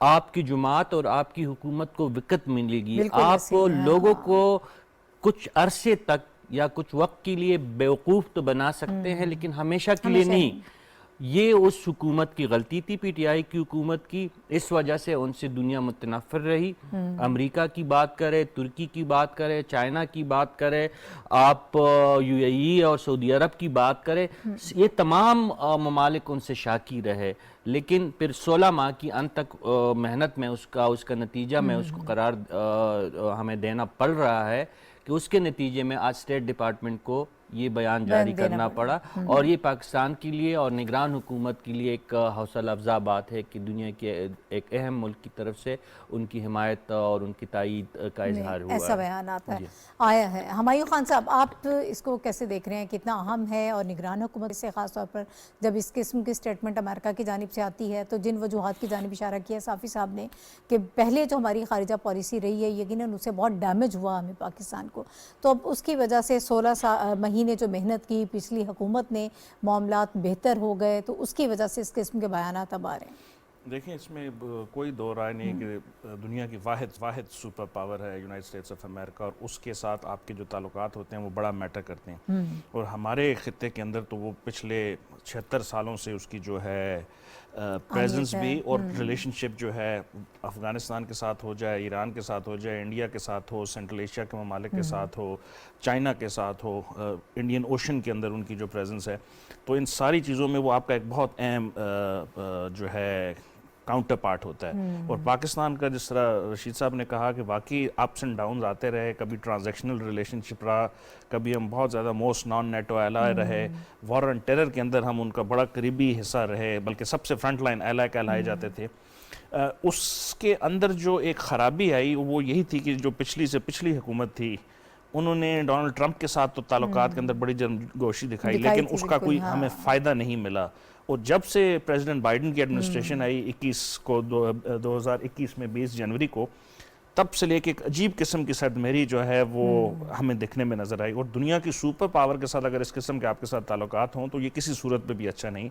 آپ کی جماعت اور آپ کی حکومت کو وقت ملے گی. بالکل آپ ایسے ہی ہے، لوگوں کو کچھ عرصے تک یا کچھ وقت کے لیے بیوقوف تو بنا سکتے ہیں لیکن ہمیشہ کے لیے نہیں. یہ اس حکومت کی غلطی تھی, پی ٹی آئی کی حکومت کی. اس وجہ سے ان سے دنیا متنفر رہی. امریکہ کی بات کرے, ترکی کی بات کرے, چائنا کی بات کرے, آپ یو اے ای اور سعودی عرب کی بات کرے, یہ تمام ممالک ان سے شاکی رہے. لیکن پھر 16 ماہ کی انت تک محنت میں اس کا نتیجہ میں اس کو قرار ہمیں دینا پڑ رہا ہے کہ اس کے نتیجے میں آج اسٹیٹ ڈپارٹمنٹ کو یہ بیان جاری کرنا پڑا. اور یہ پاکستان کے لیے اور نگران حکومت کے لیے ایک حوصلہ افزا بات ہے کہ دنیا کے ایک اہم ملک کی طرف سے ان کی حمایت اور ان کی تائید کا اظہار ہوا. ایسا بیان آیا ہے. ہمایوں خان صاحب, آپ اس کو کیسے دیکھ رہے ہیں, کتنا اہم ہے؟ اور نگران حکومت سے خاص طور پر جب اس قسم کی سٹیٹمنٹ امریکہ کی جانب سے آتی ہے تو جن وجوہات کی جانب اشارہ کیا صافی صاحب نے کہ پہلے جو ہماری خارجہ پالیسی رہی ہے یقیناً اس سے بہت ڈیمیج ہوا ہمیں پاکستان کو, تو اب اس کی وجہ سے 16 مہینے جو محنت کی پچھلی حکومت نے, معاملات بہتر ہو گئے, تو اس کی وجہ سے اس قسم کے بیانات اب آ رہے ہیں. دیکھیں, اس میں کوئی دو رائے نہیں کہ دنیا کی واحد سپر پاور ہے یونائٹڈ اسٹیٹس آف امریکہ, اور اس کے ساتھ آپ کے جو تعلقات ہوتے ہیں وہ بڑا میٹر کرتے ہیں. اور ہمارے خطے کے اندر تو وہ پچھلے 76 سالوں سے اس کی جو ہے پریزنس بھی اور ریلیشن شپ جو ہے افغانستان کے ساتھ ہو جائے, ایران کے ساتھ ہو جائے, انڈیا کے ساتھ ہو, سینٹرل ایشیا کے ممالک کے ساتھ ہو, چائنا کے ساتھ ہو, انڈین اوشن کے اندر ان کی جو پریزنس ہے, تو ان ساری چیزوں میں وہ آپ کا ایک بہت اہم جو ہے کاؤنٹر پارٹ ہوتا ہے. اور پاکستان کا جس طرح رشید صاحب نے کہا کہ واقعی اپس اینڈ ڈاؤنز آتے رہے, کبھی ٹرانزیکشنل ریلیشن شپ رہا, کبھی ہم بہت زیادہ موسٹ نان نیٹو ایلائی رہے, وار آن ٹیرر کے اندر ہم ان کا بڑا قریبی حصہ رہے, بلکہ سب سے فرنٹ لائن ایلائی کہلائے جاتے تھے. اس کے اندر جو ایک خرابی آئی وہ یہی تھی کہ جو پچھلی حکومت تھی انہوں نے ڈونلڈ ٹرمپ کے ساتھ تو تعلقات کے اندر بڑی جرمگوشی دکھائی, لیکن اس کا کوئی ہمیں فائدہ نہیں ملا. اور جب سے پریزیڈنٹ بائیڈن کی ایڈمنسٹریشن آئی 2021 میں 20 جنوری کو, تب سے لے کے ایک عجیب قسم کی سرمہری جو ہے وہ ہمیں دیکھنے میں نظر آئی. اور دنیا کی سپر پاور کے ساتھ اگر اس قسم کے آپ کے ساتھ تعلقات ہوں تو یہ کسی صورت پہ بھی اچھا نہیں.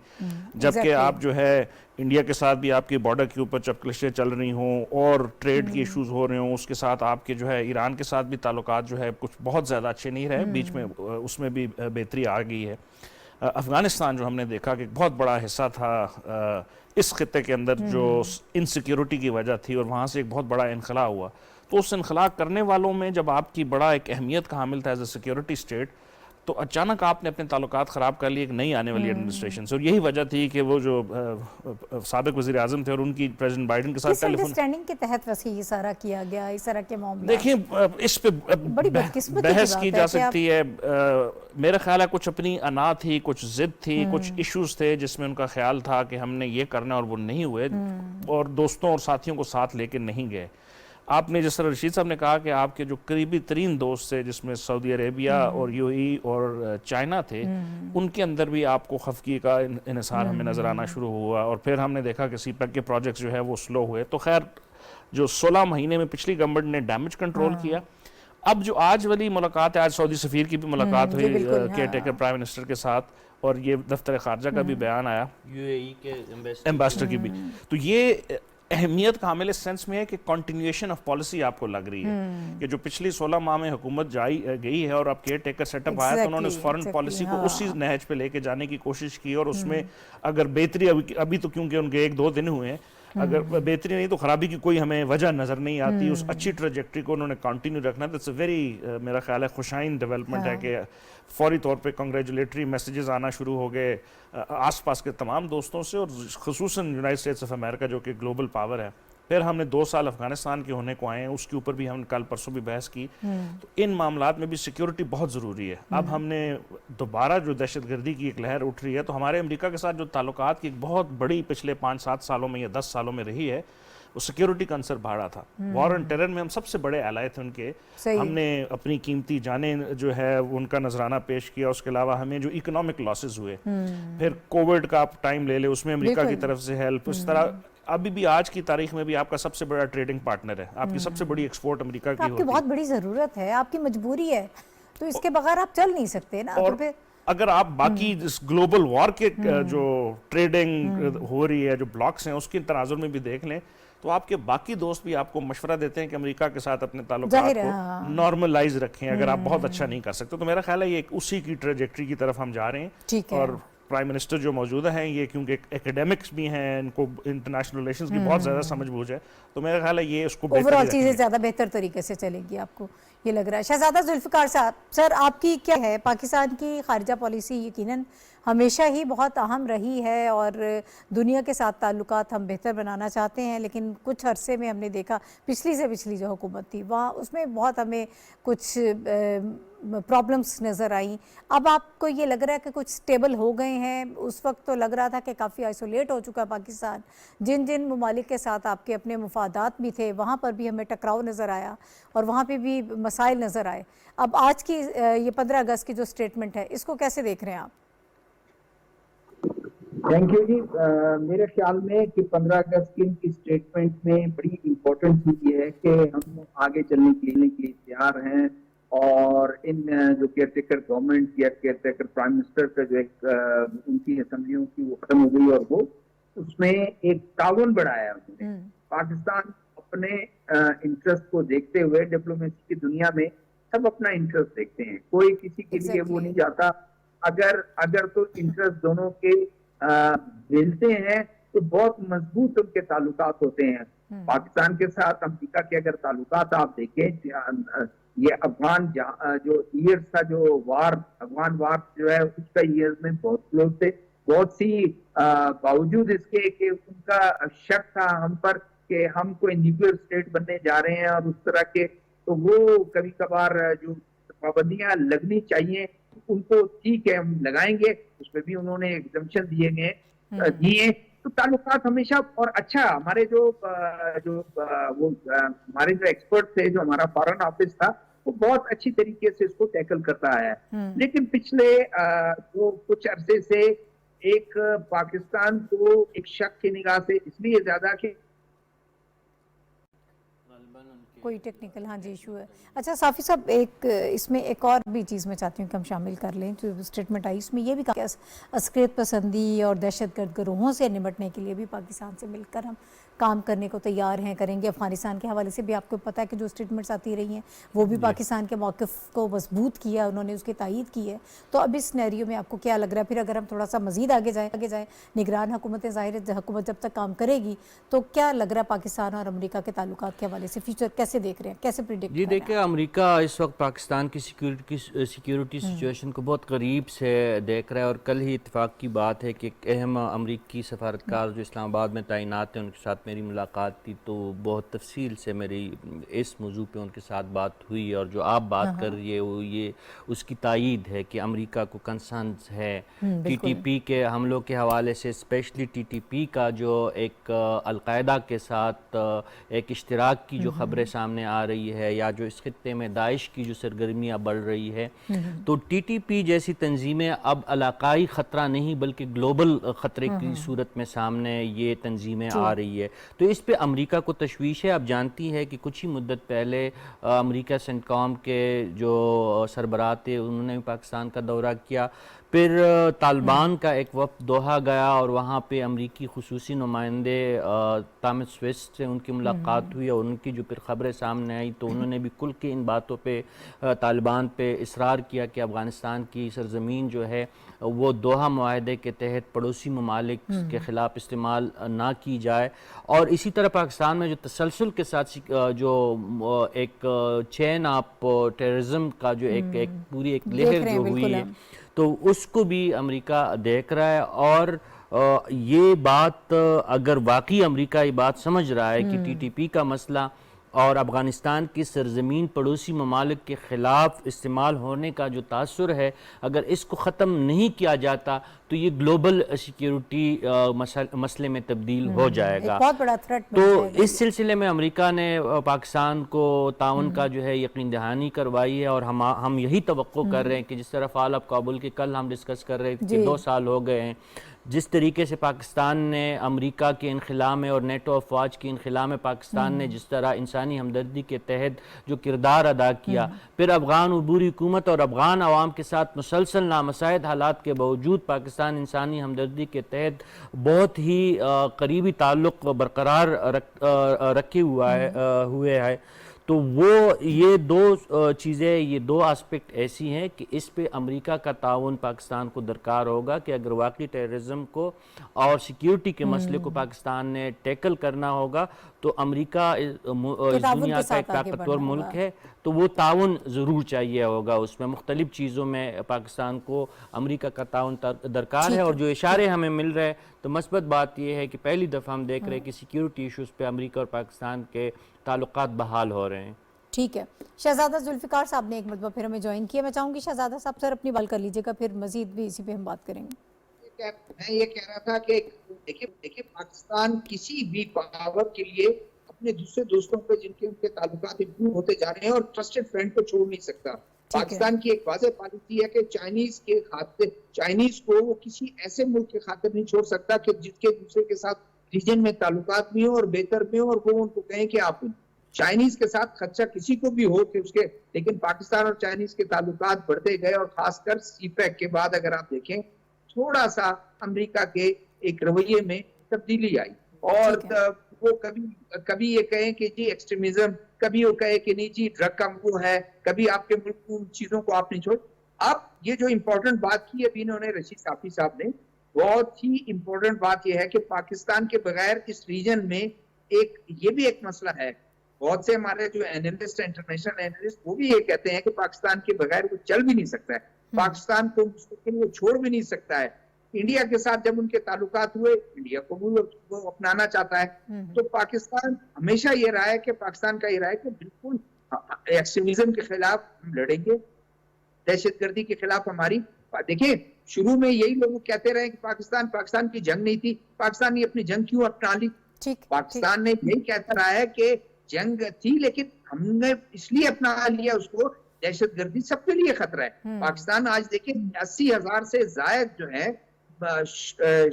جبکہ آپ جو ہے انڈیا کے ساتھ بھی آپ کی بارڈر کے اوپر چپکلشیں چل رہی ہوں اور ٹریڈ کی ایشوز ہو رہے ہوں, اس کے ساتھ آپ کے جو ہے ایران کے ساتھ بھی تعلقات جو ہے کچھ بہت زیادہ اچھے نہیں رہے, بیچ میں اس میں بھی بہتری آ گئی ہے. افغانستان جو ہم نے دیکھا کہ ایک بہت بڑا حصہ تھا اس خطے کے اندر جو انسیکیورٹی کی وجہ تھی, اور وہاں سے ایک بہت بڑا انخلاء ہوا. تو اس انخلاء کرنے والوں میں جب آپ کی بڑا ایک اہمیت کا حامل تھا ایز اے سیکیورٹی اسٹیٹ, تو اچانک آپ نے اپنے تعلقات خراب کر لیے ایک نئی آنے والی ایڈمنسٹریشن سے. اور یہی وجہ تھی کہ وہ جو سابق وزیر اعظم تھے اور ان کی پریزیڈنٹ بائیڈن کے ساتھ ٹیلی فون انڈرسٹینڈنگ کے تحت ویسے یہ سارا کیا گیا, اس طرح کے معاملات. دیکھیں, اس پہ بحث کی جا سکتی ہے. میرا خیال ہے کچھ اپنی انا تھی, کچھ ضد تھی, کچھ ایشوز تھے جس میں ان کا خیال تھا کہ ہم نے یہ کرنا اور وہ نہیں ہوئے, اور دوستوں اور ساتھیوں کو ساتھ لے کے نہیں گئے. آپ نے جس طرح رشید صاحب نے کہا کہ آپ کے جو قریبی ترین دوست تھے جس میں سعودی عربیہ اور یو اے ای اور چائنا تھے, ان کے اندر بھی آپ کو خفگی کا انحصار ہمیں نظر آنا شروع ہوا. اور پھر ہم نے دیکھا کہ سی پیک کے پروجیکٹس جو ہے وہ سلو ہوئے. تو خیر جو 16 مہینے میں پچھلی گورنمنٹ نے ڈیمیج کنٹرول کیا. اب جو آج والی ملاقات ہے, آج سعودی سفیر کی بھی ملاقات ہوئی کیئر ٹیکر پرائم منسٹر کے ساتھ, اور یہ دفتر خارجہ کا بھی بیان آیا یو اے ای کے ایمبیسڈر کی بھی. تو یہ اہمیت کا حامل اس سینس میں ہے کہ کنٹینیویشن آف پالیسی آپ کو لگ رہی ہے کہ جو پچھلی 16 ماہ میں حکومت گئی ہے اور اب کیئر ٹیکر سیٹ اپ آیا, تو انہوں نے اس فارن پالیسی کو اسی نہج پہ لے کے جانے کی کوشش کی. اور اس میں اگر بہتری ابھی تو کیونکہ ان کے 1-2 دن ہوئے ہیں, اگر بہتری نہیں تو خرابی کی کوئی ہمیں وجہ نظر نہیں آتی. اس اچھی ٹریجیکٹری کو انہوں نے کنٹینیو رکھنا. دیٹس اے ویری میرا خیال ہے خوشائن ڈیولپمنٹ ہے کہ فوری طور پہ کنگریچولیٹری میسیجز آنا شروع ہو گئے آس پاس کے تمام دوستوں سے, اور خصوصاً یونائٹڈ اسٹیٹس آف امریکہ جو کہ گلوبل پاور ہے. پھر ہم نے 2 سال افغانستان کے ہونے کو آئے ہیں, اس کے اوپر بھی ہم نے کل پرسوں بھی بحث کی. تو ان معاملات میں بھی سیکیورٹی بہت ضروری ہے. اب ہم نے دوبارہ جو دہشت گردی کی ایک لہر اٹھ رہی ہے, تو ہمارے امریکہ کے ساتھ جو تعلقات کی ایک بہت بڑی پچھلے 5-7 سالوں میں یا 10 سالوں میں رہی ہے, وہ سیکیورٹی کا عنصر بڑھا تھا. وار آن ٹیرر میں ہم سب سے بڑے ایلائے تھے ان کے. ہم نے اپنی قیمتی جانیں جو ہے ان کا نذرانہ پیش کیا. اس کے علاوہ ہمیں جو اکنامک لاسز ہوئے, پھر کووڈ کا آپ ٹائم لے لے, اس میں امریکہ کی طرف سے ہیلپ. اس طرح ابھی بھی آج کی تاریخ میں بھی آپ کا سب سے بڑا ٹریڈنگ پارٹنر ہے, آپ کی سب سے بڑی ایکسپورٹ امریکہ کی ہوتی ہے. آپ کی بہت بڑی ضرورت ہے, آپ کی مجبوری ہے, تو اس کے بغیر آپ چل نہیں سکتے نا. اور اگر آپ باقی اس گلوبل وار کے جو ٹریڈنگ ہو رہی ہے، جو بلاکس ہیں، اس کے تناظر میں بھی دیکھ لیں تو آپ کے باقی دوست بھی آپ کو مشورہ دیتے ہیں کہ امریکہ کے ساتھ اپنے تعلقات کو نارملائز رکھیں اگر آپ بہت اچھا نہیں کر سکتے. تو میرا خیال ہے یہ اسی کی ٹریجیکٹری کی طرف ہم جا رہے ہیں. اور پرائم منسٹر جو موجودہ ہیں یہ کیونکہ ایکیڈیمکس بھی ہیں، ان کو انٹرنیشنل ریلیشنز کی بہت زیادہ سمجھ بوجھ ہے، تو میرا خیال ہے یہ اس کو اوورآل چیزیں زیادہ بہتر طریقے سے چلے گی، آپ کو یہ لگ رہا ہے. شہزادہ ذوالفقار صاحب، سر آپ کی کیا ہے؟ پاکستان کی خارجہ پالیسی یقیناً ہمیشہ ہی بہت اہم رہی ہے اور دنیا کے ساتھ تعلقات ہم بہتر بنانا چاہتے ہیں، لیکن کچھ عرصے میں ہم نے دیکھا پچھلی سے پچھلی جو حکومت تھی وہاں اس میں بہت ہمیں کچھ پرابلمس نظر آئیں. اب آپ کو یہ لگ رہا ہے کہ کچھ سٹیبل ہو گئے ہیں؟ اس وقت تو لگ رہا تھا کہ کافی آئسولیٹ ہو چکا پاکستان، جن ممالک کے ساتھ آپ کے اپنے مفادات بھی تھے وہاں پر بھی ہمیں ٹکراؤ نظر آیا اور وہاں پہ بھی مسائل نظر آئے. اب آج کی یہ 15 اگست کی جو سٹیٹمنٹ ہے اس کو کیسے دیکھ رہے ہیں آپ؟ تھینک یو جی. میرے خیال میں کہ 15 اگست کی ان کی سٹیٹمنٹ میں بڑی امپورٹنٹ چیز یہ ہے کہ ہم آگے چلنے کے لیے تیار ہیں، اور ان جو کیئر ٹیکر گورنمنٹ یا کیئر ٹیکر پرائم منسٹر کا جو ایک ان کی اسمبلیوں کی وہ ختم ہو گئی، اور وہ اس میں ایک تعاون بڑھایا انہوں نے. پاکستان اپنے انٹرسٹ کو دیکھتے ہوئے، ڈپلومیسی کی دنیا میں سب اپنا انٹرسٹ دیکھتے ہیں، کوئی کسی کے لیے وہ نہیں جاتا. اگر تو انٹرسٹ دونوں کے ملتے ہیں تو بہت مضبوط ان کے تعلقات ہوتے ہیں. پاکستان کے ساتھ امریکہ کے اگر تعلقات آپ دیکھیں، یہ افغان جو ایئرز تھا، جو افغان وار جو ہے اس کا ایئرز میں بہت کلوز تھے. بہت سی باوجود اس کے کہ ان کا شک تھا ہم پر کہ ہم کوئی نیوکلیئر اسٹیٹ بننے جا رہے ہیں اور اس طرح کے، تو وہ کبھی کبھار جو پابندیاں لگنی چاہیے ان کو ٹھیک ہے ہم لگائیں گے، اس میں بھی انہوں نے ایگزمپشن دیے. تو تعلقات ہمیشہ اور اچھا ہمارے جو ہمارے جو ایکسپرٹ تھے، جو ہمارا فارن آفس تھا، وہ بہت اچھی طریقے سے اس کو ٹیکل کرتا ہے. لیکن پچھلے جو کچھ عرصے سے ایک پاکستان کو ایک شک کی نگاہ سے اس لیے زیادہ کہ کوئی ٹیکنیکل ہاں جی ایشو ہے. اچھا صافی صاحب، اس میں ایک اور بھی چیز میں چاہتی ہوں کہ ہم شامل کر لیں. جو اسٹیٹمنٹ آئی اس میں یہ بھی کہا کہ عسکریت پسندی اور دہشت گرد گروہوں سے نمٹنے کے لیے بھی پاکستان سے مل کر ہم کام کرنے کو تیار ہیں، کریں گے. افغانستان کے حوالے سے بھی آپ کو پتہ ہے کہ جو اسٹیٹمنٹس آتی رہی ہیں وہ بھی پاکستان کے موقف کو مضبوط کیا، انہوں نے اس کی تائید کی ہے. تو اب اس سینیریو میں آپ کو کیا لگ رہا ہے؟ پھر اگر ہم تھوڑا سا مزید آگے جائیں، نگران حکومتیں، ظاہر حکومت جب تک کام کرے گی تو کیا لگ رہا ہے پاکستان اور امریکہ کے تعلقات کے حوالے سے فیوچر کیسے دیکھ رہے ہیں، کیسے پریڈکٹ جی دیکھیں، امریکہ اس وقت پاکستان کی سیکیورٹی سچویشن کو بہت قریب سے دیکھ رہا ہے، اور کل ہی اتفاق کی بات ہے کہ ایک اہم امریکی سفارتکار جو اسلام آباد میں تعینات ہیں ان کے ساتھ میری ملاقات تھی، تو بہت تفصیل سے میری اس موضوع پہ ان کے ساتھ بات ہوئی، اور جو آپ بات کر رہی ہے وہ یہ اس کی تائید ہے کہ امریکہ کو کنسرنز ہے ٹی ٹی پی کے حملوں کے حوالے سے، اسپیشلی ٹی ٹی پی کا جو ایک القاعدہ کے ساتھ ایک اشتراک کی جو خبریں سامنے آ رہی ہے، یا جو اس خطے میں داعش کی جو سرگرمیاں بڑھ رہی ہے. تو ٹی ٹی پی جیسی تنظیمیں اب علاقائی خطرہ نہیں بلکہ گلوبل خطرے کی صورت میں سامنے یہ تنظیمیں آ رہی ہے. تو اس پہ امریکہ کو تشویش ہے. اب جانتی ہے کہ کچھ ہی مدت پہلے امریکہ سینٹکام کے جو سربراہ تھے انہوں نے پاکستان کا دورہ کیا. پھر طالبان کا ایک وفد دوحہ گیا اور وہاں پہ امریکی خصوصی نمائندے تامس سویسٹ سے ان کی ملاقات ہوئی، اور ان کی جو پھر خبریں سامنے آئی تو انہوں نے بھی کل کے ان باتوں پہ طالبان پہ اصرار کیا کہ افغانستان کی سرزمین جو ہے وہ دوحہ معاہدے کے تحت پڑوسی ممالک کے خلاف استعمال نہ کی جائے. اور اسی طرح پاکستان میں جو تسلسل کے ساتھ جو ایک چین آف ٹیررزم کا جو ایک پوری ایک لہر جو ہوئی ہے، تو اس کو بھی امریکہ دیکھ رہا ہے. اور یہ بات اگر واقعی امریکہ یہ بات سمجھ رہا ہے کہ ٹی ٹی پی کا مسئلہ اور افغانستان کی سرزمین پڑوسی ممالک کے خلاف استعمال ہونے کا جو تاثر ہے، اگر اس کو ختم نہیں کیا جاتا تو یہ گلوبل سیکیورٹی مسئلے میں تبدیل ہو جائے گا. ایک بہت بڑا تھریٹ بن تو جائے گا. اس سلسلے میں امریکہ نے پاکستان کو تعاون کا جو ہے یقین دہانی کروائی ہے, اور ہم یہی توقع کر رہے ہیں کہ جس طرح فال آف کابل کی کل ہم ڈسکس کر رہے تھے کہ 2 سال ہو گئے ہیں, جس طریقے سے پاکستان نے امریکہ کے انخلا میں اور نیٹو افواج کے انخلا میں پاکستان نے جس طرح انسانی ہمدردی کے تحت جو کردار ادا کیا, پھر افغان عبوری حکومت اور افغان عوام کے ساتھ مسلسل نامساعد حالات کے باوجود پاکستان انسانی ہمدردی کے تحت بہت ہی قریبی تعلق برقرار رکھے ہوئے ہے. تو وہ یہ 2 چیزیں, یہ 2 آسپیکٹ ایسی ہیں کہ اس پہ امریکہ کا تعاون پاکستان کو درکار ہوگا کہ اگر واقعی ٹیررزم کو اور سیکیورٹی کے مسئلے کو پاکستان نے ٹیکل کرنا ہوگا تو امریکہ اس دنیا کا ایک طاقتور ملک ہے, تو وہ تعاون ضرور چاہیے ہوگا. اس میں مختلف چیزوں میں پاکستان کو امریکہ کا تعاون درکار ہے, اور جو اشارے ہمیں مل رہے ہیں تو مثبت بات یہ ہے کہ پہلی دفعہ ہم دیکھ رہے ہیں کہ سیکیورٹی ایشوز پہ امریکہ اور پاکستان کے تعلقات بحال ہو رہے ہیں. ٹھیک ہے, شہزادہ ذوالفقار صاحب نے ایک مرتبہ پھر ہمیں جوائن کیا. میں چاہوں گی شہزادہ صاحب سر اپنی بات کر لیجئے گا, پھر مزید بھی اسی پہ ہم بات کریں گے. میں یہ کہہ رہا تھا کہ دیکھیں پاکستان کسی بھی پاور کے لیے اپنے دوسرے دوستوں پہ جن کے ان کے تعلقات امپروو ہوتے جا رہے ہیں اور ٹرسٹڈ فرینڈ کو چھوڑ نہیں سکتا. پاکستان کی ایک واضح پالیسی ہے کہ چائنیز کو وہ کسی ایسے ملک کے خاطر نہیں چھوڑ سکتا کہ جس کے دوسرے کے ساتھ ریجن میں تعلقات بھی ہوں اور بہتر بھی ہوں, اور وہ ان کو کہیں کہ آپ چائنیز کے ساتھ خدشہ کسی کو بھی ہو کہ اس کے, لیکن پاکستان اور چائنیز کے تعلقات بڑھتے گئے, اور خاص کر سی پیک کے بعد اگر آپ دیکھیں تھوڑا سا امریکہ کے ایک رویے میں تبدیلی آئی, اور وہ کبھی یہ کہیں کہ جی ایکسٹریمزم, کبھی وہ کہے کہ نہیں جی ڈرگ کا وہ ہے, کبھی آپ کے ملک کو ان چیزوں کو آپ نہیں چھوڑ. اب یہ جو امپورٹنٹ بات کی ابھی انہوں نے رشید صافی صاحب نے, بہت ہی امپورٹنٹ بات یہ ہے کہ پاکستان کے بغیر اس ریجن میں یہ بھی ایک مسئلہ ہے. بہت سے ہمارے جو اینالسٹ, انٹرنیشنل اینالسٹ, وہ بھی یہ کہتے ہیں کہ پاکستان کے بغیر وہ چل بھی نہیں سکتا ہے, پاکستان کو مستقل وہ چھوڑ بھی نہیں سکتا ہے. انڈیا کے ساتھ جب ان کے تعلقات ہوئے, انڈیا کو وہ اپنانا چاہتا ہے, تو پاکستان ہمیشہ یہ رہا ہے کہ پاکستان کا یہ رہا ہے کہ بالکل ایکسٹریمزم کے خلاف ہم لڑیں گے, دہشت گردی کے خلاف ہماری. دیکھیں شروع میں یہی لوگ کہتے رہے کہ پاکستان کی جنگ نہیں تھی, پاکستان نے اپنی جنگ کیوں اپنا لی. پاکستان نے یہی کہتا رہا ہے کہ جنگ تھی لیکن ہم نے اس لیے اپنا لیا اس کو, دہشت گردی سب کے لیے خطرہ ہے. پاکستان آج دیکھیں 80,000 سے زائد جو ہے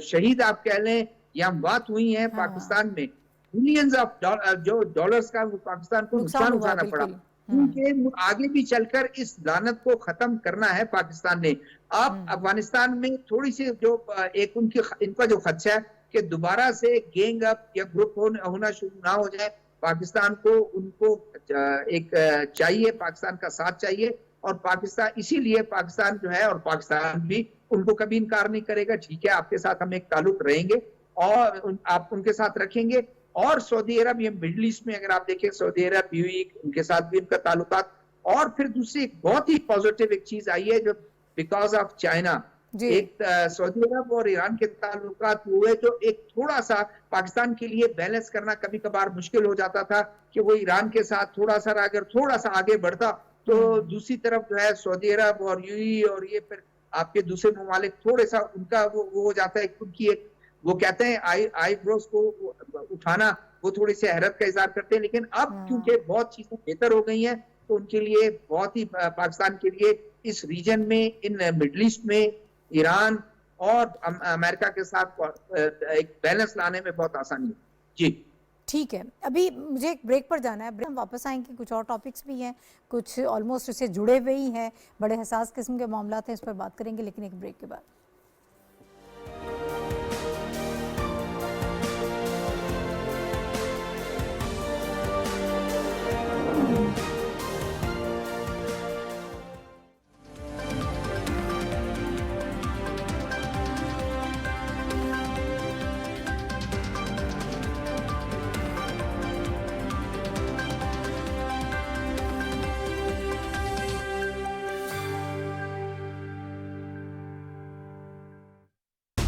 شہید آپ کہہ لیں یا اموات ہوئی ہیں پاکستان میں, ملینز آف جو ڈالرز کا پاکستان کو نقصان اٹھانا پڑا, کیونکہ آگے بھی چل کر اس لعنت کو ختم کرنا ہے پاکستان نے. آپ افغانستان میں تھوڑی سی جو ایک ان کا جو خدشہ ہے کہ دوبارہ سے گینگ اپ یا گروپ ہونا شروع نہ ہو جائے, پاکستان کو ان کو ایک چاہیے, پاکستان کا ساتھ چاہیے, اور پاکستان اسی لیے پاکستان جو ہے, اور پاکستان بھی ان کو کبھی انکار نہیں کرے گا, ٹھیک ہے آپ کے ساتھ ہم ایک تعلق رہیں گے اور آپ ان کے ساتھ رکھیں گے. اور سعودی عرب, یہ مڈل ایسٹ میں اگر آپ دیکھیں سعودی عرب ان کے ساتھ بھی ان کا تعلقات. اور پھر دوسری ایک بہت ہی پازیٹیو ایک چیز آئی ہے جو بیکاز آف چائنا, ایک سعودی عرب اور ایران کے تعلقات ہوئے جو ایک تھوڑا سا پاکستان کے لیے بیلنس کرنا کبھی کبھار مشکل ہو جاتا تھا کہ وہ ایران کے ساتھ تھوڑا سا اگر تھوڑا سا آگے بڑھتا تو دوسری طرف جو ہے سعودی عرب اور یو اے اور یہ پھر آپ کے دوسرے ممالک تھوڑے سا ان کا وہ ہو جاتا ہے, ان کی ایک وہ کہتے ہیں آئی بروز کو اٹھانا, وہ تھوڑی سی حیرت کا اظہار کرتے ہیں. لیکن اب کیونکہ بہت چیزیں بہتر ہو گئی ہیں تو ان کے لیے بہت ہی پاکستان کے لیے اس ریجن میں, ان مڈل ایسٹ میں ایران اور امریکہ کے ساتھ ایک بیلنس لانے میں بہت آسانی ہے. جی ٹھیک ہے, ابھی مجھے ایک بریک پر جانا ہے, ہم واپس آئیں گے. کچھ اور ٹاپکس بھی ہیں, کچھ آلموسٹ اس سے جڑے ہوئے ہی ہیں, بڑے حساس قسم کے معاملات ہیں, اس پر بات کریں گے لیکن ایک بریک کے بعد.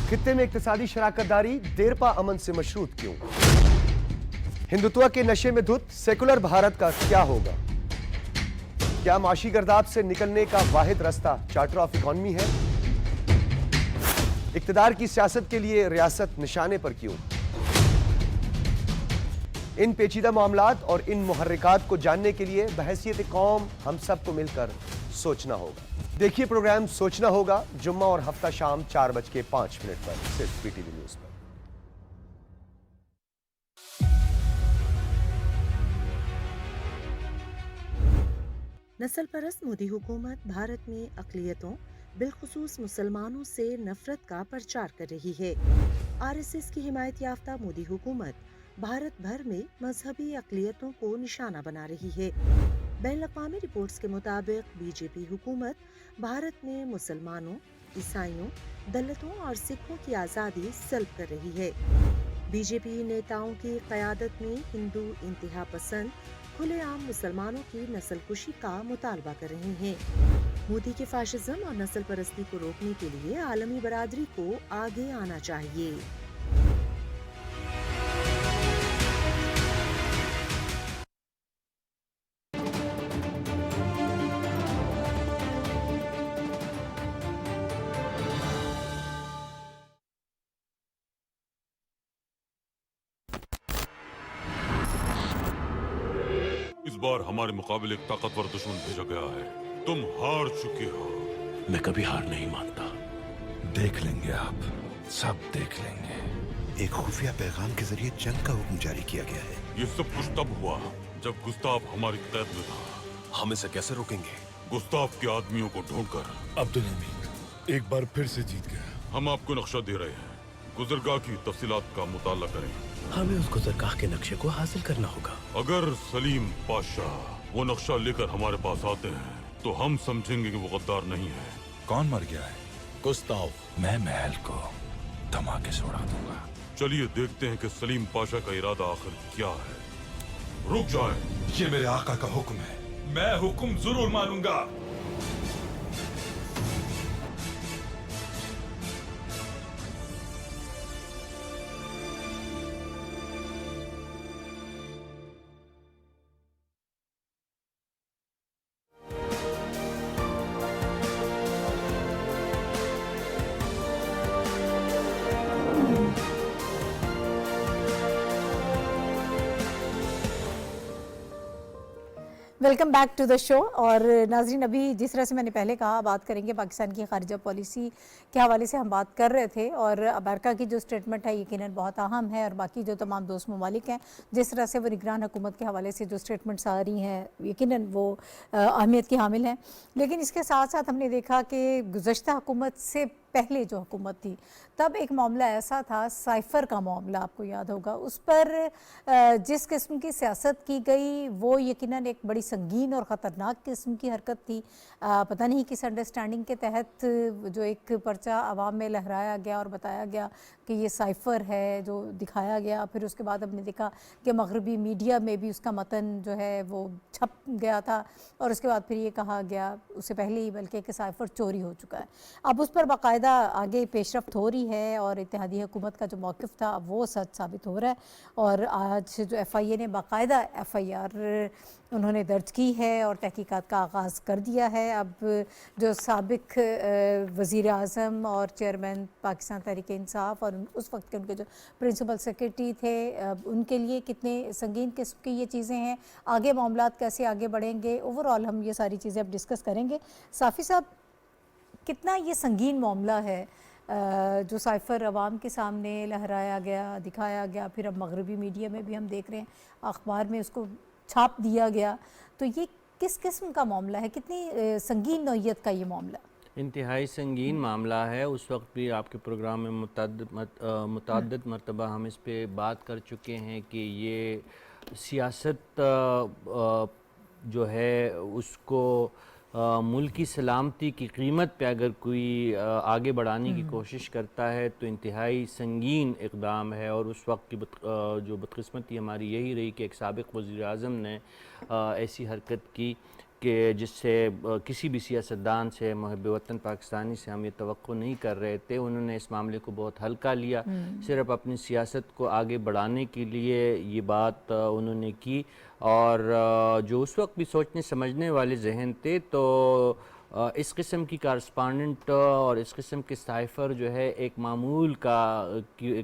خطے میں اقتصادی شراکت داری دیرپا امن سے مشروط کیوں؟ ہندوتوا کے نشے میں دھت سیکولر بھارت کا کیا ہوگا؟ کیا معاشی گرداب سے نکلنے کا واحد راستہ چارٹر آف اکانومی ہے؟ اقتدار کی سیاست کے لیے ریاست نشانے پر کیوں؟ ان پیچیدہ معاملات اور ان محرکات کو جاننے کے لیے بحیثیت قوم ہم سب کو مل کر سوچنا ہوگا۔ دیکھیے پروگرام سوچنا ہوگا جمعہ اور ہفتہ شام 4:05 پر صرف پی ٹی وی نیوز پر۔ نسل پرست مودی حکومت بھارت میں اقلیتوں بالخصوص مسلمانوں سے نفرت کا پرچار کر رہی ہے۔ آر ایس ایس کی حمایت یافتہ مودی حکومت بھارت بھر میں مذہبی اقلیتوں کو نشانہ بنا رہی ہے۔ بین الاقوامی رپورٹس کے مطابق بی جے پی حکومت بھارت میں مسلمانوں، عیسائیوں، دلتوں اور سکھوں کی آزادی سلب کر رہی ہے۔ بی جے پی نیتاؤں کی قیادت میں ہندو انتہا پسند کھلے عام مسلمانوں کی نسل کشی کا مطالبہ کر رہے ہیں۔ مودی کے فاشزم اور نسل پرستی کو روکنے کے لیے عالمی برادری کو آگے آنا چاہیے۔ اس بار ہمارے مقابل ایک طاقتور دشمن بھیجا گیا ہے۔ تم ہار چکے ہو۔ میں کبھی ہار نہیں مانتا۔ دیکھ لیں گے آپ، سب دیکھ لیں گے۔ ایک خفیہ پیغام کے ذریعے جنگ کا حکم جاری کیا گیا ہے۔ یہ سب کچھ تب ہوا جب گستاف ہماری قید میں تھا۔ ہم اسے کیسے روکیں گے؟ گستاف کے آدمیوں کو ڈھونڈ کر۔ عبدالحمید ایک بار پھر سے جیت گیا۔ ہم آپ کو نقشہ دے رہے ہیں، گزرگاہ کی تفصیلات کا مطالعہ کریں۔ ہمیں اس گزرگاہ کے نقشے کو حاصل کرنا ہوگا۔ اگر سلیم پاشا وہ نقشہ لے کر ہمارے پاس آتے ہیں تو ہم سمجھیں گے کہ وہ غدار نہیں ہے۔ کون مر گیا ہے؟ گستاف۔ میں محل کو دھماکے سے اڑا دوں گا۔ چلیے دیکھتے ہیں کہ سلیم پاشا کا ارادہ آخر کیا ہے۔ رک جائیں۔ یہ میرے آقا کا حکم ہے، میں حکم ضرور مانوں گا۔ ویلکم بیک ٹو دا شو۔ اور ناظرین، ابھی جس طرح سے میں نے پہلے کہا بات کریں گے پاکستان کی خارجہ پالیسی کے حوالے سے ہم بات کر رہے تھے، اور امریکہ کی جو سٹیٹمنٹ ہے یقیناً بہت اہم ہے، اور باقی جو تمام دوست ممالک ہیں جس طرح سے وہ نگران حکومت کے حوالے سے جو سٹیٹمنٹس آ رہی ہیں یقیناً وہ اہمیت کی حامل ہیں۔ لیکن اس کے ساتھ ساتھ ہم نے دیکھا کہ گزشتہ حکومت سے پہلے جو حکومت تھی تب ایک معاملہ ایسا تھا، سائفر کا معاملہ، آپ کو یاد ہوگا، اس پر جس قسم کی سیاست کی گئی وہ یقیناً ایک بڑی سنگین اور خطرناک قسم کی حرکت تھی۔ پتہ نہیں کس انڈرسٹینڈنگ کے تحت جو ایک پرچہ عوام میں لہرایا گیا اور بتایا گیا کہ یہ سائفر ہے جو دکھایا گیا، پھر اس کے بعد ہم نے دیکھا کہ مغربی میڈیا میں بھی اس کا متن جو ہے وہ چھپ گیا تھا، اور اس کے بعد پھر یہ کہا گیا اس سے پہلے ہی بلکہ کہ سائفر چوری ہو چکا ہے۔ اب اس پر باقاعدہ آگے پیش رفت ہو رہی ہے، اور اتحادی حکومت کا جو موقف تھا وہ سچ ثابت ہو رہا ہے، اور آج جو ایف آئی اے نے باقاعدہ ایف آئی آر انہوں نے درج کی ہے اور تحقیقات کا آغاز کر دیا ہے۔ اب جو سابق وزیر اعظم اور چیئرمین پاکستان تحریک انصاف اور اس وقت کے ان کے جو پرنسپل سیکرٹری تھے، ان کے لیے کتنے سنگین قسم کی یہ چیزیں ہیں، آگے معاملات کیسے آگے بڑھیں گے، اوور آل ہم یہ ساری چیزیں اب ڈسکس کریں گے۔ صافی صاحب، کتنا یہ سنگین معاملہ ہے جو سائفر عوام کے سامنے لہرایا گیا، دکھایا گیا، پھر اب مغربی میڈیا میں بھی ہم دیکھ رہے ہیں، اخبار میں اس کو چھاپ دیا گیا، تو یہ کس قسم کا معاملہ ہے، کتنی سنگین نوعیت کا یہ معاملہ؟ انتہائی سنگین معاملہ ہے۔ اس وقت بھی آپ کے پروگرام میں متعدد مرتبہ ہم اس پہ بات کر چکے ہیں کہ یہ سیاست جو ہے اس کو ملک کی سلامتی کی قیمت پہ اگر کوئی آگے بڑھانے کی کوشش کرتا ہے تو انتہائی سنگین اقدام ہے، اور اس وقت کی جو بدقسمتی ہماری یہی رہی کہ ایک سابق وزیر اعظم نے ایسی حرکت کی کہ جس سے کسی بھی سیاستدان سے، محب وطن پاکستانی سے ہم یہ توقع نہیں کر رہے تھے۔ انہوں نے اس معاملے کو بہت ہلکا لیا، صرف اپنی سیاست کو آگے بڑھانے کے لیے یہ بات انہوں نے کی، اور جو اس وقت بھی سوچنے سمجھنے والے ذہن تھے تو اس قسم کی کارسپانڈنٹ اور اس قسم کے سائفر جو ہے ایک معمول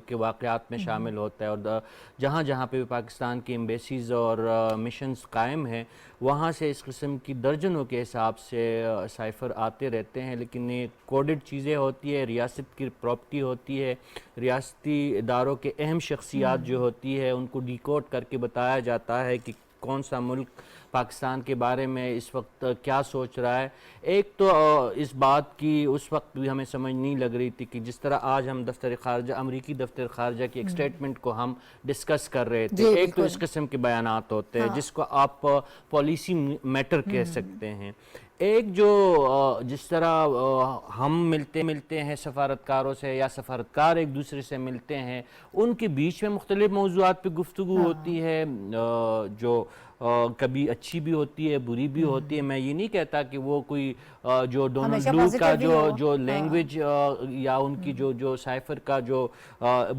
کے واقعات میں شامل ہوتا ہے، اور جہاں جہاں پہ پاکستان کی ایمبیسیز اور مشنز قائم ہیں وہاں سے اس قسم کی درجنوں کے حساب سے سائفر آتے رہتے ہیں، لیکن یہ کوڈڈ چیزیں ہوتی ہے، ریاست کی پراپرٹی ہوتی ہے، ریاستی اداروں کے اہم شخصیات جو ہوتی ہے ان کو ڈیکوڈ کر کے بتایا جاتا ہے کہ کون سا ملک پاکستان کے بارے میں اس وقت کیا سوچ رہا ہے۔ ایک تو اس بات کی اس وقت بھی ہمیں سمجھ نہیں لگ رہی تھی کہ جس طرح آج ہم دفتر خارجہ، امریکی دفتر خارجہ کی ایک سٹیٹمنٹ کو ہم ڈسکس کر رہے تھے، ایک تو اس قسم کے بیانات ہوتے ہیں جس کو آپ پالیسی میٹر کہہ سکتے ہیں، ایک جو جس طرح ہم ملتے ہیں سفارتکاروں سے یا سفارتکار ایک دوسرے سے ملتے ہیں، ان کے بیچ میں مختلف موضوعات پہ گفتگو ہوتی ہے جو کبھی اچھی بھی ہوتی ہے بری بھی ہوتی ہے۔ میں یہ نہیں کہتا کہ وہ کوئی جو ڈونلڈ لو کا جو لینگویج یا ان کی جو سائفر کا جو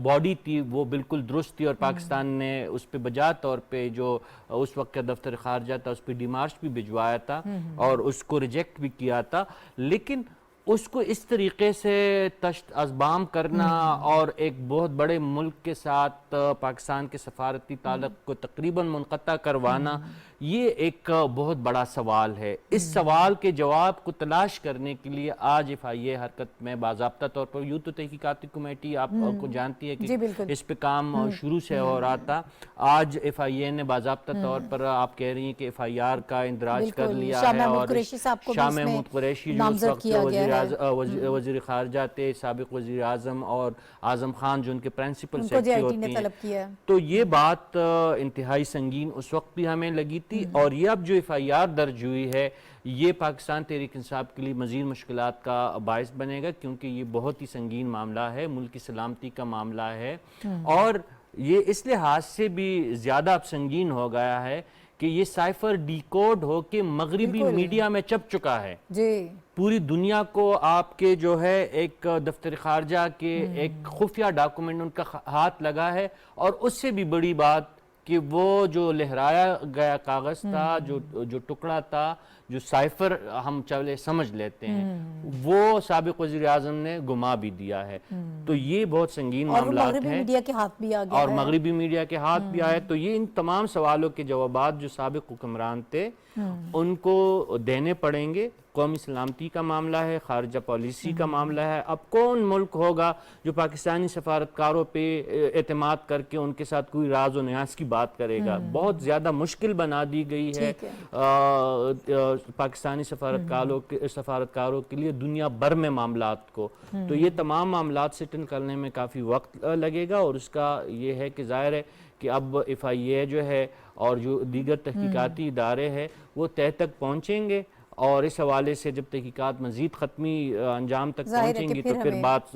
باڈی تھی وہ بالکل درست تھی، اور پاکستان نے اس پہ بجا طور پہ جو اس وقت کا دفتر خارجہ تھا اس پہ ڈیمارچ بھی بھجوایا تھا اور اس کو ریجیکٹ بھی کیا تھا، لیکن اس کو اس طریقے سے تشت ازبام کرنا اور ایک بہت بڑے ملک کے ساتھ پاکستان کے سفارتی تعلق کو تقریباً منقطع کروانا، یہ ایک بہت بڑا سوال ہے۔ اس سوال کے جواب کو تلاش کرنے کے لیے آج ایف آئی اے حرکت میں باضابطہ طور پر، یوں تو تحقیقاتی کمیٹی آپ کو جانتی ہے کہ اس پہ کام شروع سے ہو رہا تھا، آج ایف آئی اے نے باضابطہ طور پر آپ کہہ رہی ہیں کہ ایف آئی آر کا اندراج کر لیا ہے، اور شاہ محمود قریشی جو اس وقت وزیر خارجہ تھے، سابق وزیر اعظم، اور اعظم خان جو ان کے پرنسپل سیکرٹری ہوتے ہیں، تو یہ بات انتہائی سنگین اس وقت بھی ہمیں لگی تھی، اور یہ اب جو ایف آئی آر درج ہوئی ہے یہ پاکستان تحریک انصاف کے لیے مزید مشکلات کا باعث بنے گا، کیونکہ یہ بہت ہی سنگین معاملہ ہے، ملک کی سلامتی کا معاملہ ہے، اور یہ اس لحاظ سے بھی زیادہ اب سنگین ہو گیا ہے کہ یہ سائفر ڈیکوڈ ہو کے مغربی میڈیا میں چپ چکا ہے۔ پوری دنیا کو آپ کے جو ہے ایک دفتر خارجہ کے ایک خفیہ ڈاکومنٹ ان کا ہاتھ لگا ہے، اور اس سے بھی بڑی بات کہ وہ جو لہرایا گیا کاغذ تھا، جو ٹکڑا تھا، جو سائفر ہم چلے سمجھ لیتے ہیں، وہ سابق وزیر اعظم نے گما بھی دیا ہے، تو یہ بہت سنگین معاملات ہیں، اور مغربی میڈیا کے ہاتھ بھی آیا ہے، تو یہ ان تمام سوالوں کے جوابات جو سابق حکمران تھے ان کو دینے پڑیں گے۔ قومی سلامتی کا معاملہ ہے، خارجہ پالیسی کا معاملہ ہے، اب کون ملک ہوگا جو پاکستانی سفارتکاروں پہ اعتماد کر کے ان کے ساتھ کوئی راز و نیاز کی بات کرے گا؟ بہت زیادہ مشکل بنا دی گئی ہے پاکستانی سفارتکاروں کے لیے دنیا بھر میں معاملات کو، تو یہ تمام معاملات سیٹل کرنے میں کافی وقت لگے گا، اور اس کا یہ ہے کہ ظاہر ہے کہ اب ایف آئی اے جو ہے اور جو دیگر تحقیقاتی ادارے ہیں وہ تہ تک پہنچیں گے، اور اس حوالے سے جب تحقیقات مزید ختمی انجام تک پہنچیں گی تو پھر بات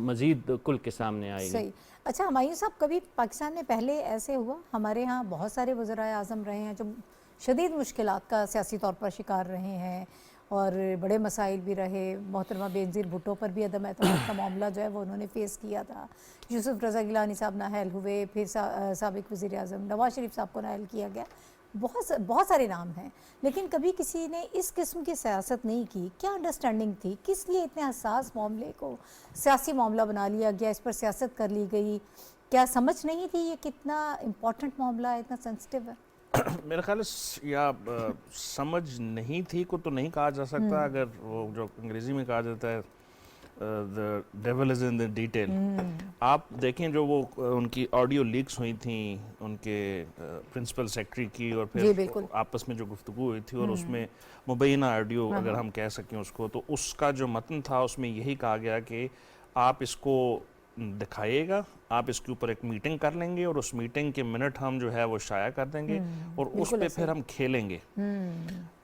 مزید کل کے سامنے آئے گی۔ اچھا ہمایوں صاحب، کبھی پاکستان میں پہلے ایسے ہوا؟ ہمارے ہاں بہت سارے وزرائے اعظم رہے ہیں جو شدید مشکلات کا سیاسی طور پر شکار رہے ہیں، اور بڑے مسائل بھی رہے، محترمہ بینظیر بھٹو پر بھی عدم اعتماد کا معاملہ جو ہے وہ انہوں نے فیس کیا تھا، یوسف رضا گیلانی صاحب نااہل ہوئے، پھر سابق وزیر اعظم نواز شریف صاحب کو نااہل کیا گیا، بہت سارے نام ہیں، لیکن کبھی کسی نے اس قسم کی سیاست نہیں کی۔ کیا انڈرسٹینڈنگ تھی؟ کس لیے اتنے حساس معاملے کو سیاسی معاملہ بنا لیا گیا، اس پر سیاست کر لی گئی؟ کیا سمجھ نہیں تھی یہ کتنا امپورٹنٹ معاملہ ہے، اتنا سینسٹیو ہے؟ میرے خیال ہے یا سمجھ نہیں تھی کو تو نہیں کہا جا سکتا، اگر وہ جو انگریزی میں کہا جاتا ہے the devil is in the detail۔ آپ دیکھیں جو وہ ان کی آڈیو لیکس ہوئی تھیں ان کے پرنسپل سیکرٹری کی، اور پھر آپس میں جو گفتگو ہوئی تھی، اور اس میں مبینہ آڈیو اگر ہم کہہ سکیں اس کو، تو اس کا جو متن تھا اس میں یہی کہا گیا کہ آپ اس کو دکھائیے گا، آپ اس کے اوپر ایک میٹنگ کر لیں گے، اور اس میٹنگ کے منٹ ہم جو ہے وہ شائع کر دیں گے، اور اس پہ پھر ہم کھیلیں گے۔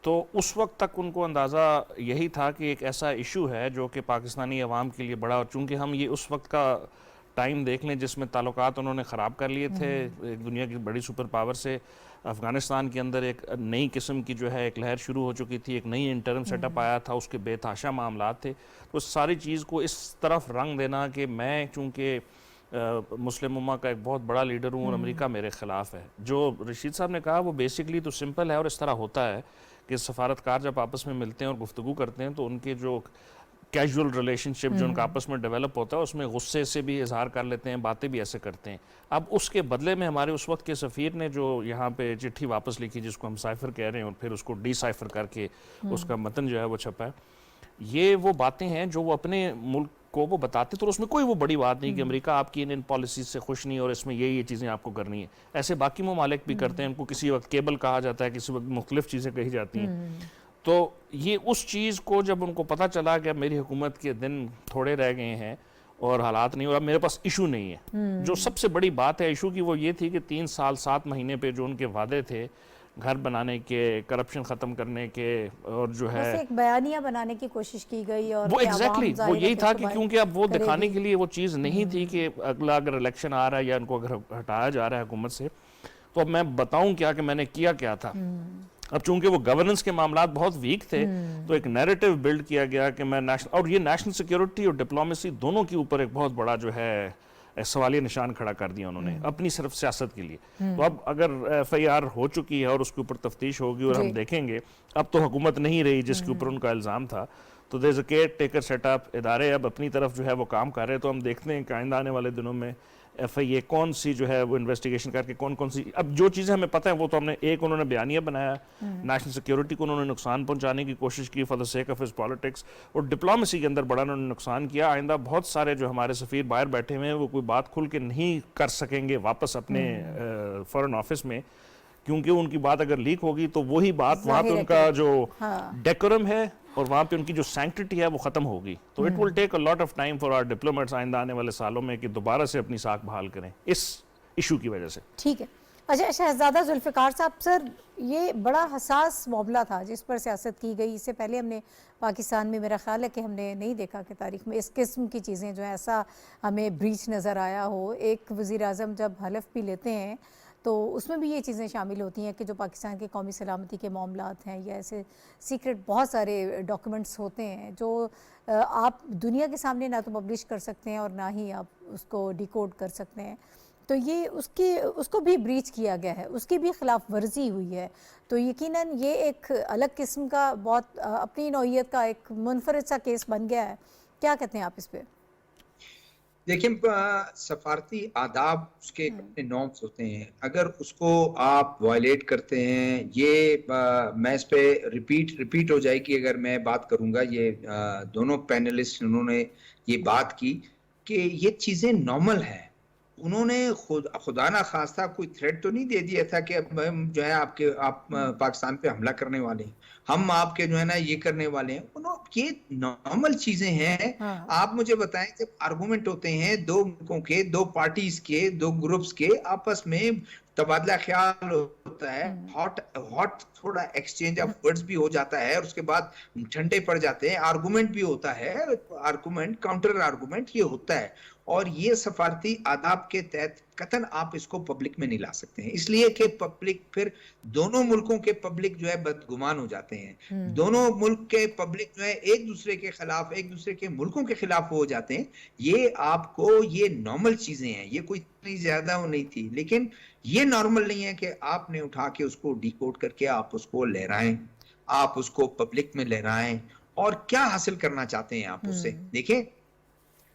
تو اس وقت تک ان کو اندازہ یہی تھا کہ ایک ایسا ایشو ہے جو کہ پاکستانی عوام کے لیے بڑا، اور چونکہ ہم یہ اس وقت کا ٹائم دیکھ لیں جس میں تعلقات انہوں نے خراب کر لیے تھے ایک دنیا کی بڑی سپر پاور سے، افغانستان کے اندر ایک نئی قسم کی جو ہے ایک لہر شروع ہو چکی تھی، ایک نئی انٹرم سیٹ اپ آیا تھا، اس کے بے تحاشا معاملات تھے، تو اس ساری چیز کو اس طرف رنگ دینا کہ میں چونکہ مسلم امہ کا ایک بہت بڑا لیڈر ہوں اور امریکہ میرے خلاف ہے، جو رشید صاحب نے کہا وہ بیسکلی تو سمپل ہے، اور اس طرح ہوتا ہے کہ سفارتکار جب آپس میں ملتے ہیں اور گفتگو کرتے ہیں تو ان کے جو کیجول ریلیشن شپ جو ان کا آپس میں ڈیولپ ہوتا ہے اس میں غصے سے بھی اظہار کر لیتے ہیں, باتیں بھی ایسے کرتے ہیں. اب اس کے بدلے میں ہمارے اس وقت کے سفیر نے جو یہاں پہ چٹھی واپس لکھی جس کو ہم سائفر کہہ رہے ہیں اور پھر اس کو ڈی سائفر کر کے اس کا متن جو ہے وہ چھپا ہے, یہ وہ باتیں ہیں جو وہ اپنے ملک کو وہ بتاتے تو اس میں کوئی وہ بڑی بات نہیں کہ امریکہ آپ کی ان پالیسیز سے خوش نہیں اور اس میں یہ چیزیں آپ کو کرنی ہیں. ایسے باقی ممالک بھی کرتے ہیں, ان کو کسی وقت کیبل کہا جاتا ہے, کسی وقت مختلف چیزیں کہی جاتی ہیں. تو یہ اس چیز کو جب ان کو پتہ چلا کہ اب میری حکومت کے دن تھوڑے رہ گئے ہیں اور حالات نہیں, اور اب میرے پاس ایشو نہیں ہے. جو سب سے بڑی بات ہے ایشو کی وہ یہ تھی کہ 3 سال 7 مہینے پہ جو ان کے وعدے تھے گھر بنانے کے, کرپشن ختم کرنے کے, اور جو ہے ایک بیانیہ بنانے کی کوشش کی گئی, اور وہ ایگزیکٹلی وہ یہی تھا کہ کیونکہ اب وہ دکھانے کے لیے وہ چیز نہیں تھی کہ اگلا اگر الیکشن آ رہا ہے یا ان کو اگر ہٹایا جا رہا ہے حکومت سے تو اب میں بتاؤں کیا کہ میں نے کیا تھا. اب چونکہ وہ گورننس کے معاملات بہت ویک تھے تو ایک نیریٹو بلڈ کیا گیا کہ میں اور یہ نیشنل سیکیورٹی اور ڈپلومیسی دونوں کے اوپر ایک بہت بڑا جو ہے سوالیہ نشان کھڑا کر دیا انہوں نے اپنی صرف سیاست کے لیے. تو اب اگر ایف آئی آر ہو چکی ہے اور اس کے اوپر تفتیش ہوگی اور ہم دیکھیں گے اب تو حکومت نہیں رہی جس کے اوپر ان کا الزام تھا, تو دیر از اے کیئر ٹیکر سیٹ اپ, ادارے اب اپنی طرف جو ہے وہ کام کر رہے ہیں. تو ہم دیکھتے ہیں کہ آئندہ آنے والے دنوں میں ایف آئی اے کون سی جو ہے وہ انویسٹیگیشن کر کے کون سی, اب جو چیزیں ہمیں پتہ ہیں وہ تو ہم نے, ایک انہوں نے بیانیہ بنایا, نیشنل سیکیورٹی کو انہوں نے نقصان پہنچانے کی کوشش کی for the sake of his politics, اور ڈپلومیسی کے اندر بڑا انہوں نے نقصان کیا. آئندہ بہت سارے جو ہمارے سفیر باہر بیٹھے ہوئے ہیں وہ کوئی بات کھل کے نہیں کر سکیں گے واپس اپنے فارن آفس میں, کیونکہ ان کی بات اگر لیک ہوگی تو وہی بات وہاں پہ ان کا جو ڈیکورم ہے اور وہاں پہ ان کی جو سینکٹیٹی ہے وہ ختم ہوگی. تو it will take a lot of time for our diplomats آئندہ آنے والے سالوں میں کہ دوبارہ سے اپنی ساکھ بحال کریں اس ایشو کی وجہ سے. ٹھیک ہے. اچھا شہزادہ ذوالفقار صاحب, سر یہ بڑا حساس معاملہ تھا جس پر سیاست کی گئی. اس سے پہلے ہم نے پاکستان میں میرا خیال ہے کہ ہم نے نہیں دیکھا کہ تاریخ میں اس قسم کی چیزیں جو ہیں ایسا ہمیں بریچ نظر آیا ہو. ایک وزیر اعظم جب حلف بھی لیتے ہیں تو اس میں بھی یہ چیزیں شامل ہوتی ہیں کہ جو پاکستان کے قومی سلامتی کے معاملات ہیں یا ایسے سیکرٹ بہت سارے ڈاکیومنٹس ہوتے ہیں جو آپ دنیا کے سامنے نہ تو پبلش کر سکتے ہیں اور نہ ہی آپ اس کو ڈیکوڈ کر سکتے ہیں. تو یہ اس کو بھی بریچ کیا گیا ہے, اس کی بھی خلاف ورزی ہوئی ہے. تو یقیناً یہ ایک الگ قسم کا بہت اپنی نوعیت کا ایک منفرد سا کیس بن گیا ہے. کیا کہتے ہیں آپ اس پہ؟ دیکھیں سفارتی آداب اس کے اپنے نارمز ہوتے ہیں, اگر اس کو آپ وائلیٹ کرتے ہیں, یہ میں اس پہ ریپیٹ ہو جائے گی اگر میں بات کروں گا. یہ دونوں پینلسٹ انہوں نے یہ بات کی کہ یہ چیزیں نارمل ہیں. انہوں نے خدا نہ خواستہ کوئی تھریٹ تو نہیں دے دیا تھا کہ ہم جو ہے آپ پاکستان پہ حملہ کرنے والے ہیں, ہم آپ کے جو ہے نا یہ کرنے والے ہیں. یہ نارمل چیزیں ہیں. آپ مجھے بتائیں جب آرگومنٹ ہوتے ہیں دو ملکوں کے, دو پارٹیز کے, دو گروپس کے آپس میں تبادلہ خیال ہوتا ہے, ہاٹ تھوڑا ایکسچینج آف ورڈز بھی ہو جاتا ہے, اور اس کے بعد ٹھنڈے پڑ جاتے ہیں, آرگومنٹ بھی ہوتا ہے, آرگومنٹ کاؤنٹر آرگومنٹ یہ ہوتا ہے. اور یہ سفارتی آداب کے تحت قطعاً آپ اس کو پبلک میں نہیں لا سکتے ہیں, اس لیے کہ پبلک پھر دونوں ملکوں کے پبلک جو ہے بدگمان ہو جاتے ہیں. دونوں ملک کے پبلک جو ہے ایک دوسرے کے خلاف, ایک دوسرے کے ملکوں کے خلاف ہو جاتے ہیں. یہ آپ کو یہ نارمل چیزیں ہیں, یہ کوئی اتنی زیادہ وہ نہیں تھی, لیکن یہ نارمل نہیں ہے کہ آپ نے اٹھا کے اس کو ڈیکوڈ کر کے آپ اس کو لہرائیں, آپ اس کو پبلک میں لہرائیں. اور کیا حاصل کرنا چاہتے ہیں آپ اس سے؟ دیکھیں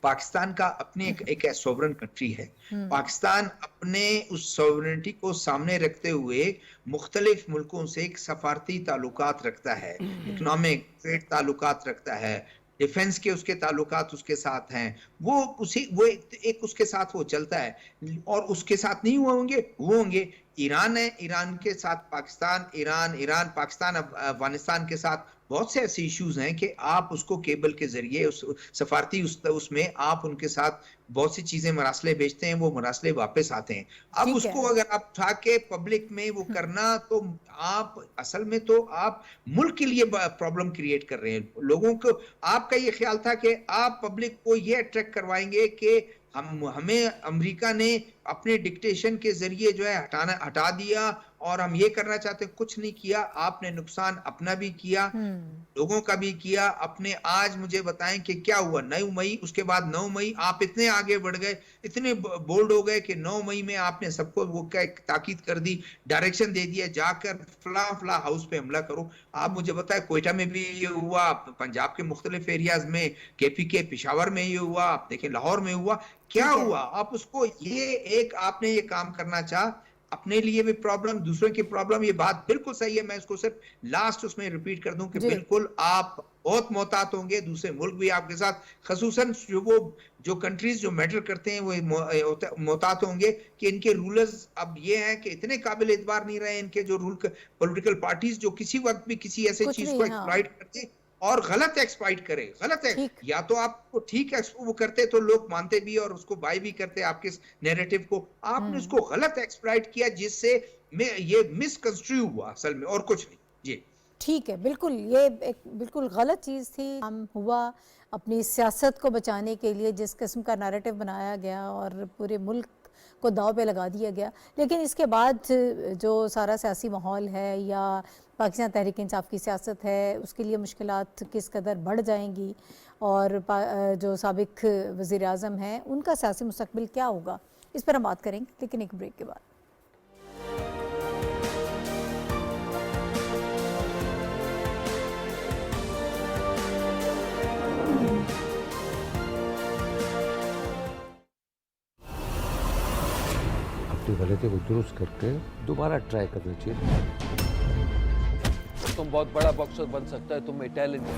پاکستان کا اپنے ایک سوورن کنٹری ہے. پاکستان اپنے اس سوورنٹی کو سامنے رکھتے ہوئے مختلف ملکوں سے ایک سفارتی تعلقات رکھتا ہے, اکنامک ٹریڈ تعلقات رکھتا ہے, ڈیفنس کے اس کے تعلقات اس کے ساتھ ہیں. وہ ایک اس کے ساتھ وہ چلتا ہے, اور اس کے ساتھ نہیں ہوں گے. ایران ہے, ایران کے ساتھ پاکستان, ایران پاکستان, افغانستان کے ساتھ بہت سے ایسے ایشوز ہیں کہ آپ اس کو کیبل کے ذریعے سفارتی اس میں آپ ان کے ساتھ بہت سی چیزیں مراسلے بھیجتے ہیں, وہ مراسلے واپس آتے ہیں. اب اس کو اگر آپ اٹھا کے پبلک میں وہ کرنا تو آپ اصل میں تو آپ ملک کے لیے پرابلم کریٹ کر رہے ہیں لوگوں کو. آپ کا یہ خیال تھا کہ آپ پبلک کو یہ اٹریکٹ کروائیں گے کہ ہمیں امریکہ نے اپنے ڈکٹیشن کے ذریعے جو ہے ہٹا دیا اور ہم یہ کرنا چاہتے ہیں، کچھ نہیں کیا. آپ نے نقصان اپنا بھی کیا، لوگوں کا بھی کیا اپنے. آج مجھے بتائیں کہ کیا ہوا 9 مئی، اس کے بعد 9 مئی آپ اتنے آگے بڑھ گئے، اتنے بولڈ ہو گئے کہ 9 مئی میں آپ نے سب کو وہ تاکید کر دی، ڈائریکشن دے دیا جا کر فلاں ہاؤس پہ حملہ کرو. آپ مجھے بتائیں کوئٹہ میں بھی یہ ہوا، پنجاب کے مختلف ایریاز میں، KPK پشاور میں یہ ہوا، آپ دیکھیں لاہور میں ہوا. کیا ہوا؟ آپ اس کو آپ نے یہ کام کرنا چاہ، اپنے لیے بھی پرابلم، دوسروں کی پرابلم. یہ بات بالکل صحیح ہے. میں اس کو صرف لاسٹ اس میں ریپیٹ کر دوں کہ بالکل آپ بہت محتاط ہوں گے، دوسرے ملک بھی آپ کے ساتھ، خصوصاً جو کنٹریز جو میٹر کرتے ہیں وہ محتاط ہوں گے کہ ان کے رولرز اب یہ ہیں کہ اتنے قابل اعتبار نہیں رہے ان کے جو پولیٹیکل پارٹیز، جو کسی وقت بھی کسی ایسے چیز کو ایکسپلائٹ کرتے اور غلط ایکسپلائٹ کرے. غلط ہے، یا تو آپ کو ٹھیک وہ کرتے تو لوگ مانتے بھی اور اس کو بائی بھی کرتے آپ کے نیریٹو کو. آپ نے اس کو غلط ایکسپلائٹ کیا جس سے یہ مس کنسٹریو ہوا اصل میں، اور کچھ نہیں. جی ٹھیک ہے، بالکل یہ ایک بالکل غلط چیز تھی. ہم ہوا اپنی سیاست کو بچانے کے لیے جس قسم کا نیریٹو بنایا گیا اور پورے ملک کو داؤ پہ لگا دیا گیا، لیکن اس کے بعد جو سارا سیاسی ماحول ہے یا پاکستان تحریک انصاف کی سیاست ہے، اس کے لیے مشکلات کس قدر بڑھ جائیں گی، اور جو سابق وزیر اعظم ہیں ان کا سیاسی مستقبل کیا ہوگا، اس پر ہم بات کریں گے لیکن ایک بریک کے بعد. غلطی کو درست کر کے دوبارہ ٹرائی کرنا چاہیے. تم بہت بڑا باکسر بن سکتا ہے، تم میں ٹیلنٹ ہے.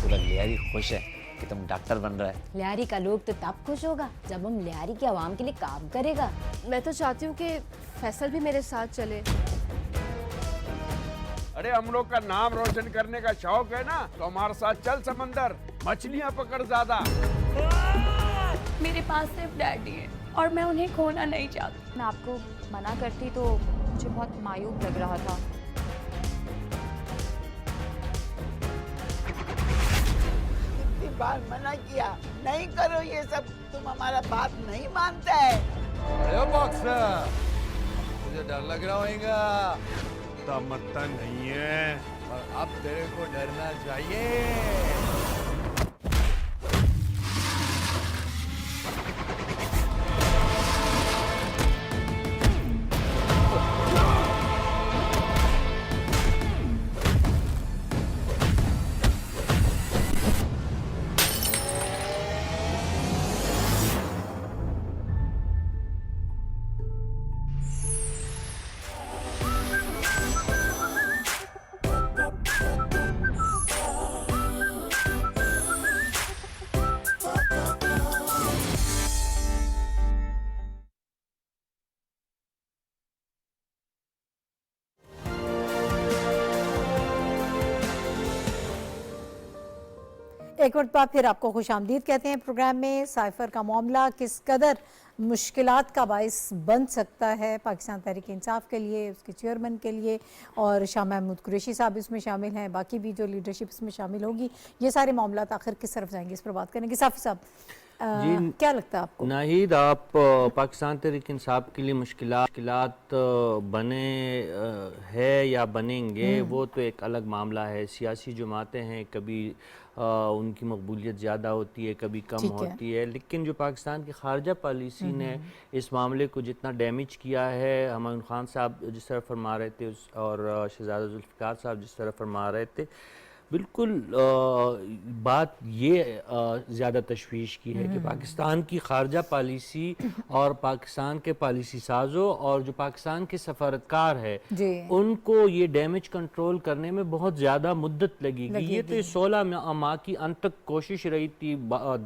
پورا لیاری خوش ہے کہ تم ڈاکٹر بن رہا ہے. لیاری کا لوگ تو تب خوش ہوگا جب ہم لیاری کی عوام کے لیے کام کرے گا. میں تو چاہتی ہوں کہ فیصل بھی میرے ساتھ چلے. ارے ہم لوگ کا نام روشن کرنے کا شوق ہے نا، تو ہمارے ساتھ چل سمندر، مچھلیاں پکڑ زیادہ. میرے پاس صرف ڈیڈی ہے اور میں انہیں کھونا نہیں چاہتی. میں آپ کو منع کرتی تو مجھے بہت مایوب لگ رہا تھا. کتنی بار منع کیا، نہیں کرو یہ سب، تم ہمارا بات نہیں مانتا ہے. ارے باکسر، مجھے ڈر لگ رہا ہوگا. متتا نہیں ہے، اور اب تیرے کو ڈرنا چاہیے. ایک وقت بعد پھر آپ کو خوش آمدید کہتے ہیں پروگرام میں. سائفر کا معاملہ کس قدر مشکلات کا باعث بن سکتا ہے پاکستان تحریک انصاف کے لیے، اس کے چیئرمین کے لیے، اور شاہ محمود قریشی صاحب اس میں شامل ہیں، باقی بھی جو لیڈرشپ اس میں شامل ہوگی. یہ سارے معاملات آخر کس طرف جائیں گے، اس پر بات کریں گے. صافی صاحب کیا لگتا ہے آپ کو؟ ناہید، آپ پاکستان تحریک انصاف کے لیے مشکلات بنے ہے یا بنیں گے وہ تو ایک الگ معاملہ ہے. سیاسی جماعتیں ہیں، کبھی ان کی مقبولیت زیادہ ہوتی ہے، کبھی کم ہوتی ہے، لیکن جو پاکستان کی خارجہ پالیسی نے اس معاملے کو جتنا ڈیمیج کیا ہے، ہمایون خان صاحب جس طرح فرما رہے تھے اور شہزادہ ذوالفقار صاحب جس طرح فرما رہے تھے، بالکل بات یہ زیادہ تشویش کی ہے کہ پاکستان کی خارجہ پالیسی اور پاکستان کے پالیسی سازوں اور جو پاکستان کے سفارتکار ہے ان کو یہ ڈیمیج کنٹرول کرنے میں بہت زیادہ مدت لگے گی. یہ تو 16 ماہ کی انت تک کوشش رہی تھی،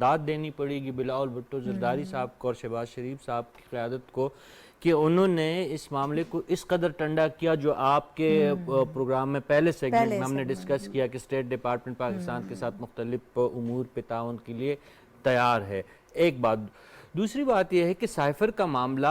داد دینی پڑے گی بلاول بھٹو زرداری صاحب کو اور شہباز شریف صاحب کی قیادت کو کہ انہوں نے اس معاملے کو اس قدر ٹنڈا کیا. جو آپ کے پروگرام میں پہلے سیگمنٹ میں ہم نے ڈسکس کیا کہ اسٹیٹ ڈپارٹمنٹ پاکستان کے ساتھ مختلف امور پہ تعاون کے لیے تیار ہے. ایک بات. دوسری بات یہ ہے کہ سائفر کا معاملہ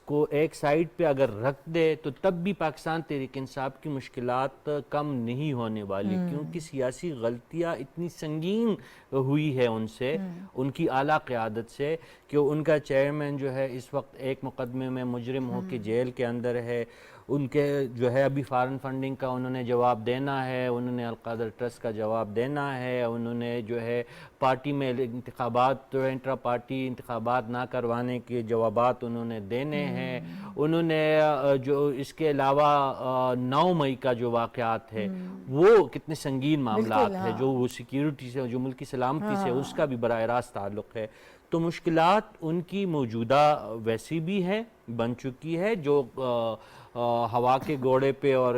کو ایک سائڈ پہ اگر رکھ دے تو تب بھی پاکستان تحریک انصاف کی مشکلات کم نہیں ہونے والی، کیونکہ سیاسی غلطیاں اتنی سنگین ہوئی ہے ان سے، ان کی اعلیٰ قیادت سے، کہ ان کا چیئرمین جو ہے اس وقت ایک مقدمے میں مجرم ہو کے جیل کے اندر ہے، ان کے جو ہے ابھی فارن فنڈنگ کا انہوں نے جواب دینا ہے، انہوں نے القادر ٹرسٹ کا جواب دینا ہے، انہوں نے جو ہے پارٹی میں انتخابات انٹرا پارٹی انتخابات نہ کروانے کے جوابات انہوں نے دینے ہیں، انہوں نے جو اس کے علاوہ 9 مئی کا جو واقعات ہے وہ کتنے سنگین معاملات ہیں، جو وہ سیکیورٹی سے، جو ملکی سلامتی سے اس کا بھی براہ راست تعلق ہے۔ تو مشکلات ان کی موجودہ ویسی بھی ہیں، بن چکی ہے، جو ہوا کے گھوڑے پہ اور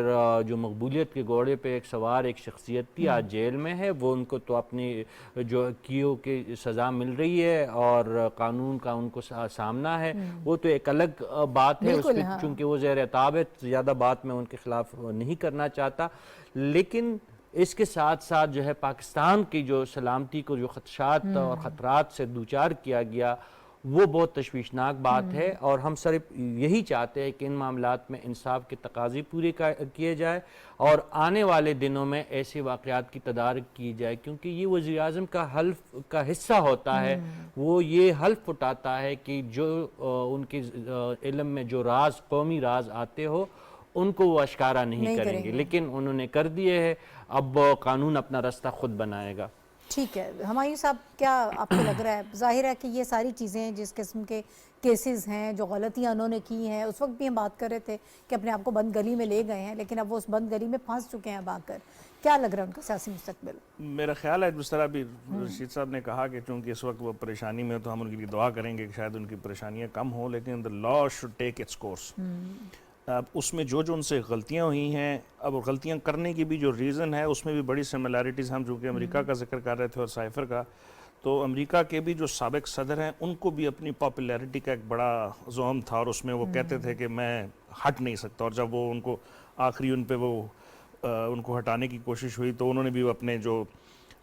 جو مقبولیت کے گھوڑے پہ ایک سوار ایک شخصیت تھی، آج جیل میں ہے، وہ ان کو تو اپنی جو کیوں کی سزا مل رہی ہے اور قانون کا ان کو سامنا ہے، وہ تو ایک الگ بات ہے، اس پہ چونکہ وہ زیر عتاب ہے، زیادہ بات میں ان کے خلاف نہیں کرنا چاہتا، لیکن اس کے ساتھ ساتھ جو ہے پاکستان کی جو سلامتی کو جو خدشات اور خطرات سے دوچار کیا گیا، وہ بہت تشویشناک بات ہے، اور ہم صرف یہی چاہتے ہیں کہ ان معاملات میں انصاف کے تقاضے پورے کیے جائے اور آنے والے دنوں میں ایسے واقعات کی تدارک کی جائے، کیونکہ یہ وزیر اعظم کا حلف کا حصہ ہوتا ہے، وہ یہ حلف اٹھاتا ہے کہ جو ان کے علم میں جو راز، قومی راز آتے ہو ان کو وہ اشکارا نہیں کریں گے، لیکن انہوں نے کر دیے ہیں، اب قانون اپنا راستہ خود بنائے گا۔ ٹھیک ہے ہمایوں صاحب، کیا آپ کو لگ رہا ہے، ظاہر ہے کہ یہ ساری چیزیں جس قسم کے کیسز ہیں، جو غلطیاں انہوں نے کی ہیں، اس وقت بھی ہم بات کر رہے تھے کہ اپنے آپ کو بند گلی میں لے گئے ہیں، لیکن اب وہ اس بند گلی میں پھنس چکے ہیں اب آ کر، کیا لگ رہا ہے ان کا سیاسی مستقبل؟ میرا خیال ہے جس طرح بھی رشید صاحب نے کہا کہ چونکہ اس وقت وہ پریشانی میں، تو ہم ان کے لیے دعا کریں گے کہ شاید ان کی پریشانیاں کم ہوں، لیکن the law should take its course۔ اب اس میں جو ان سے غلطیاں ہوئی ہیں، اب غلطیاں کرنے کی بھی جو ریزن ہے اس میں بھی بڑی سملیرٹیز، ہم جو کہ امریکہ کا ذکر کر رہے تھے اور سائفر کا، تو امریکہ کے بھی جو سابق صدر ہیں ان کو بھی اپنی پاپولیرٹی کا ایک بڑا زوم تھا، اور اس میں وہ کہتے تھے کہ میں ہٹ نہیں سکتا، اور جب وہ ان کو آخری ان پہ وہ ان کو ہٹانے کی کوشش ہوئی تو انہوں نے بھی اپنے جو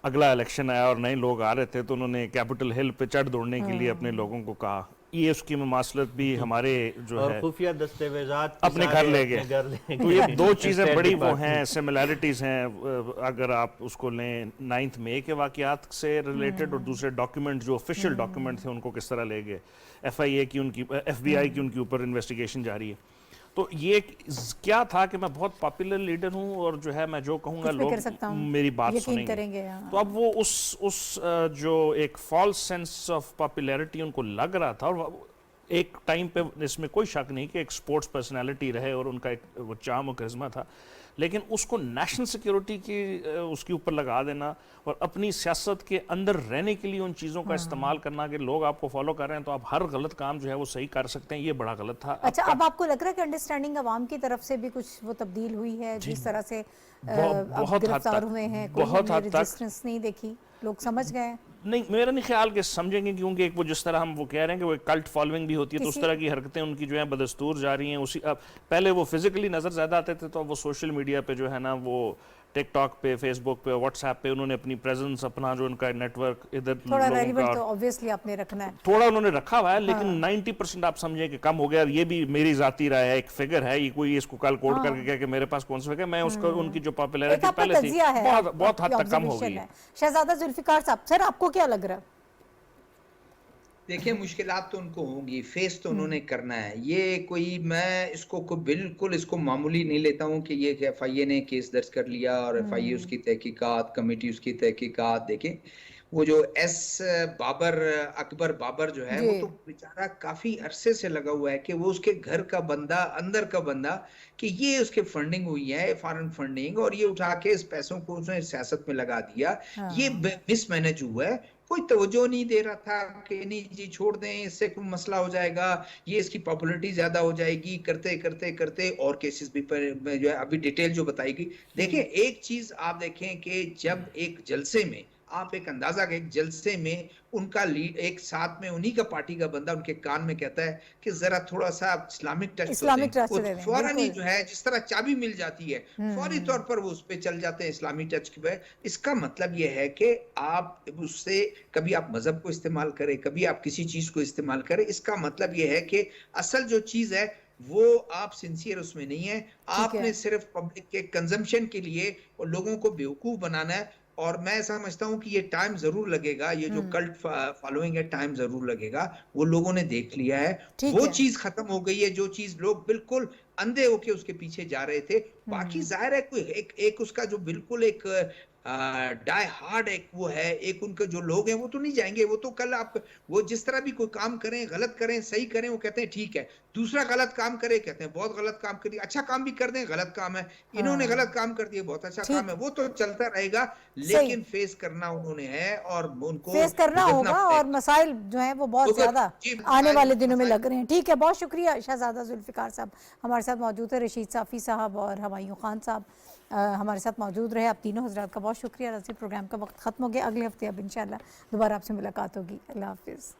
اگلا الیکشن آیا اور نئے لوگ آ رہے تھے تو انہوں نے کیپٹل ہل پہ چڑھ دوڑنے کے لیے اپنے لوگوں کو کہا، یہ اس کی مماثلت بھی ہمارے جو ہے خفیہ دستاویزات اپنے گھر لے گئے، تو یہ دو چیزیں بڑی وہ ہیں، سملیرٹیز ہیں، اگر آپ اس کو لیں 9 مئی کے واقعات سے ریلیٹڈ، اور دوسرے ڈاکیومنٹ جو آفیشیل ڈاکیومنٹ تھے ان کو کس طرح لے گئے، FIA کی، ان کی FBI کی ان کے اوپر انویسٹیگیشن جاری ہے۔ تو یہ کیا تھا کہ میں بہت پاپولر لیڈر ہوں اور جو ہے میں جو کہوں گا لوگ میری بات سنیں گے، تو اب وہ اس جو ایک فالس سینس آف پاپولیرٹی ان کو لگ رہا تھا، اور ایک ٹائم پہ اس میں کوئی شک نہیں کہ ایک سپورٹس پرسنالٹی رہے اور ان کا ایک وہ چارم و کرزمہ تھا، لیکن اس کو نیشنل سیکیورٹی کی اس کے اوپر لگا دینا اور اپنی سیاست کے اندر رہنے کے لیے ان چیزوں کا استعمال کرنا کہ لوگ آپ کو فالو کر رہے ہیں تو آپ ہر غلط کام جو ہے وہ صحیح کر سکتے ہیں، یہ بڑا غلط تھا۔ اچھا، اب آپ کو لگ رہا ہے کہ انڈرسٹینڈنگ عوام کی طرف سے بھی کچھ وہ تبدیل ہوئی ہے، جس طرح سے گرفتار ہوئے ہیں، کوئی ریزسٹنس نہیں دیکھی، لوگ سمجھ گئے ہیں؟ نہیں، میرا نہیں خیال کہ سمجھیں گے، کیونکہ ایک وہ جس طرح ہم وہ کہہ رہے ہیں کہ وہ ایک کلٹ فالوئنگ بھی ہوتی ہے، تو اس طرح کی حرکتیں ان کی جو ہیں بدستور جاری ہیں۔ اسی پہلے وہ فزیکلی نظر زیادہ آتے تھے، تو اب وہ سوشل میڈیا پہ جو ہے نا، وہ ٹک ٹاک پہ، فیس بک پہ، واٹس ایپ پہ انہوں نے اپنی پریزنس، اپنا جو ان کا نیٹ ورک ادھر تھوڑا ریلیونٹ تو obviously آپ نے رکھنا ہے، تھوڑا انہوں نے رکھا ہوا ہے، لیکن 90% آپ سمجھیں کہ کم ہو گیا۔ یہ بھی میری ذاتی رائے ہے، ایک فگر ہے، یہ کوئی اس کو کل کوڈ کر کے کہہ کہ میرے پاس کون سا فگر ہے، میں اس کو ان کی جو پاپولیرٹی پہلے تھی بہت حد تک کم ہو گئی ہے۔ شہزادہ ذوالفقار صاحب، سر آپ کو کیا لگ رہا ہے؟ دیکھیں، مشکلات تو ان کو ہوں گی، فیس تو انہوں نے کرنا ہے، یہ کوئی، میں اس کو بالکل اس کو معمولی نہیں لیتا ہوں کہ یہ FIA نے کیس درج کر لیا اور FIA اس کی تحقیقات، کمیٹی اس کی تحقیقات۔ دیکھیں وہ جو اکبر بابر جو ہے، وہ تو بیچارہ کافی عرصے سے لگا ہوا ہے کہ وہ اس کے گھر کا بندہ، اندر کا بندہ، کہ یہ اس کے فنڈنگ ہوئی ہے، فارن فنڈنگ، اور یہ اٹھا کے اس پیسوں کو اس نے سیاست میں لگا دیا، یہ مس مینج ہوا ہے، کوئی توجہ نہیں دے رہا تھا کہ نہیں جی چھوڑ دیں، اس سے کوئی مسئلہ ہو جائے گا، یہ اس کی پاپولیرٹی زیادہ ہو جائے گی، کرتے کرتے کرتے اور کیسز بھی جو ہے ابھی ڈیٹیل جو بتائی گئی۔ دیکھیں ایک چیز آپ دیکھیں کہ جب ایک جلسے میں آپ ایک اندازہ کہ ایک جلسے میں ان کا لیڈ ایک ساتھ میں انہی کا پارٹی کا بندہ ان کے کان میں کہتا ہے کہ ذرا تھوڑا سا اسلامک ٹچ فوراً ہی جو ہے جس طرح چابی مل جاتی ہے فوری طور پر وہ اس پہ چل جاتے ہیں اسلامی ٹچ پہ. اس کا مطلب یہ ہے کہ آپ اس سے کبھی آپ مذہب کو استعمال کریں, کبھی آپ کسی چیز کو استعمال کریں, اس کا مطلب یہ ہے کہ اصل جو چیز ہے وہ آپ سنسیئر اس میں نہیں ہے, آپ نے صرف پبلک کے کنزمپشن کے لیے اور لوگوں کو بیوقوف بنانا ہے. اور میں سمجھتا ہوں کہ یہ ٹائم ضرور لگے گا, یہ جو کلٹ فالوئنگ ہے ٹائم ضرور لگے گا, وہ لوگوں نے دیکھ لیا ہے, وہ چیز ختم ہو گئی ہے جو چیز لوگ بالکل اندھے ہو کے اس کے پیچھے جا رہے تھے. باقی ظاہر ہے کوئی ایک اس کا جو بالکل ایک ڈائی ہارڈ ایک وہ ہے, ایک ان کے جو لوگ ہیں وہ تو نہیں جائیں گے, وہ تو کل آپ وہ جس طرح بھی کوئی کام کریں, غلط کریں, صحیح کریں, وہ کہتے ہیں ٹھیک ہے, دوسرا غلط کام کرے کہتے ہیں بہت غلط کام کریے, اچھا کام بھی کر دیں غلط کام ہے, انہوں نے غلط کام کر دیا بہت اچھا کام ہے, وہ تو چلتا رہے گا, لیکن فیس کرنا انہوں نے ہے اور ان کو فیس کرنا ہوگا, اور مسائل جو ہیں وہ بہت زیادہ آنے والے دنوں میں لگ رہے ہیں. ٹھیک ہے, بہت شکریہ شہزادہ ذوالفقار صاحب ہمارے ساتھ موجود ہے, رشید صافی صاحب اور ہمایوں خان صاحب ہمارے ساتھ موجود رہے. آپ تینوں حضرات کا بہت شکریہ. پروگرام کا وقت ختم ہو گیا, اگلے ہفتے اب انشاءاللہ دوبارہ آپ سے ملاقات ہوگی. اللہ حافظ.